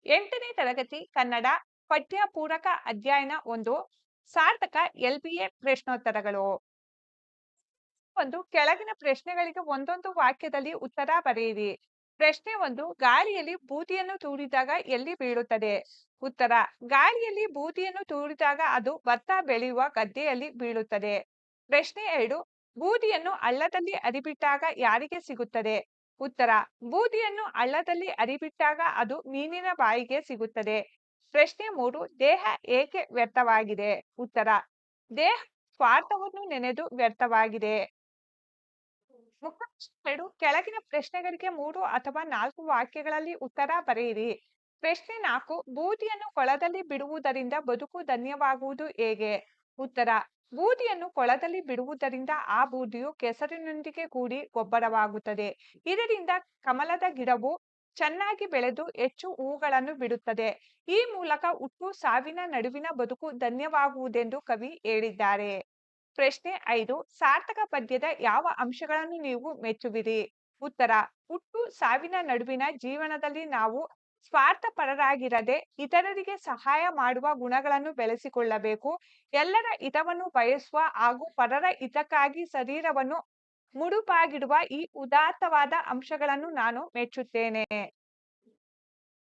8ನೇ ತರಗತಿ ಕನ್ನಡ ಪಠ್ಯ ಪೂರಕ ಅಧ್ಯಯನ 1 ಸಾರ್ಥಕ LBA ಪ್ರಶ್ನೋತ್ತರಗಳು. ಕೆಳಗಿನ ಪ್ರಶ್ನೆಗಳಿಗೆ ಒಂದೊಂದು ವಾಕ್ಯದಲ್ಲಿ ಉತ್ತರ ಬರೆಯಿರಿ. ಪ್ರಶ್ನೆ 1, ಗಾಳಿಯಲ್ಲಿ ಬೂದಿಯನ್ನು ತೂರಿದಾಗ ಎಲ್ಲಿ ಬೀಳುತ್ತದೆ? ಉತ್ತರ: ಗಾಳಿಯಲ್ಲಿ ಬೂದಿಯನ್ನು ತೂರಿದಾಗ ಅದು ಭತ್ತ ಬೆಳೆಯುವ ಗದ್ದೆಯಲ್ಲಿ ಬೀಳುತ್ತದೆ. ಪ್ರಶ್ನೆ 2, ಬೂದಿಯನ್ನು ಹಳ್ಳದಲ್ಲಿ ಹರಿಬಿಟ್ಟಾಗ ಯಾರಿಗೆ ಸಿಗುತ್ತದೆ? ಉತ್ತರ: ಬೂದಿಯನ್ನು ಹಳ್ಳದಲ್ಲಿ ಹರಿಬಿಟ್ಟಾಗ ಅದು ಮೀನಿನ ಬಾಯಿಗೆ ಸಿಗುತ್ತದೆ. ಪ್ರಶ್ನೆ 3, ದೇಹ ಏಕೆ ವ್ಯರ್ಥವಾಗಿದೆ? ಉತ್ತರ: ದೇಹ ಸ್ವಾರ್ಥವನ್ನು ನೆನೆದು ವ್ಯರ್ಥವಾಗಿದೆ. ಪ್ರಶ್ನೆ 2, ಕೆಳಗಿನ ಪ್ರಶ್ನೆಗಳಿಗೆ 3 ಅಥವಾ 4 ವಾಕ್ಯಗಳಲ್ಲಿ ಉತ್ತರ ಬರೆಯಿರಿ. ಪ್ರಶ್ನೆ 4, ಬೂದಿಯನ್ನು ಕೊಳದಲ್ಲಿ ಬಿಡುವುದರಿಂದ ಬದುಕು ಧನ್ಯವಾಗುವುದು ಹೇಗೆ? ಉತ್ತರ: ಬೂದಿಯನ್ನು ಕೊಳದಲ್ಲಿ ಬಿಡುವುದರಿಂದ ಆ ಬೂದಿಯು ಕೆಸರಿನೊಂದಿಗೆ ಕೂಡಿ ಗೊಬ್ಬರವಾಗುತ್ತದೆ. ಇದರಿಂದ ಕಮಲದ ಗಿಡವು ಚೆನ್ನಾಗಿ ಬೆಳೆದು ಹೆಚ್ಚು ಹೂಗಳನ್ನು ಬಿಡುತ್ತದೆ. ಈ ಮೂಲಕ ಹುಟ್ಟು ಸಾವಿನ ನಡುವಿನ ಬದುಕು ಧನ್ಯವಾಗುವುದೆಂದು ಕವಿ ಹೇಳಿದ್ದಾರೆ. ಪ್ರಶ್ನೆ 5, ಸಾರ್ಥಕ ಪದ್ಯದ ಯಾವ ಅಂಶಗಳನ್ನು ನೀವು ಮೆಚ್ಚುವಿರಿ? ಉತ್ತರ: ಹುಟ್ಟು ಸಾವಿನ ನಡುವಿನ ಜೀವನದಲ್ಲಿ ನಾವು ಸ್ವಾರ್ಥಪರರಾಗಿರದೆ ಇತರರಿಗೆ ಸಹಾಯ ಮಾಡುವ ಗುಣಗಳನ್ನು ಬೆಳೆಸಿಕೊಳ್ಳಬೇಕು. ಎಲ್ಲರ ಹಿತವನ್ನು ಬಯಸುವ ಹಾಗೂ ಪರರ ಹಿತಕ್ಕಾಗಿ ಶರೀರವನ್ನು ಮುಡುಪಾಗಿಡುವ ಈ ಉದಾತ್ತವಾದ ಅಂಶಗಳನ್ನು ನಾನು ಮೆಚ್ಚುತ್ತೇನೆ.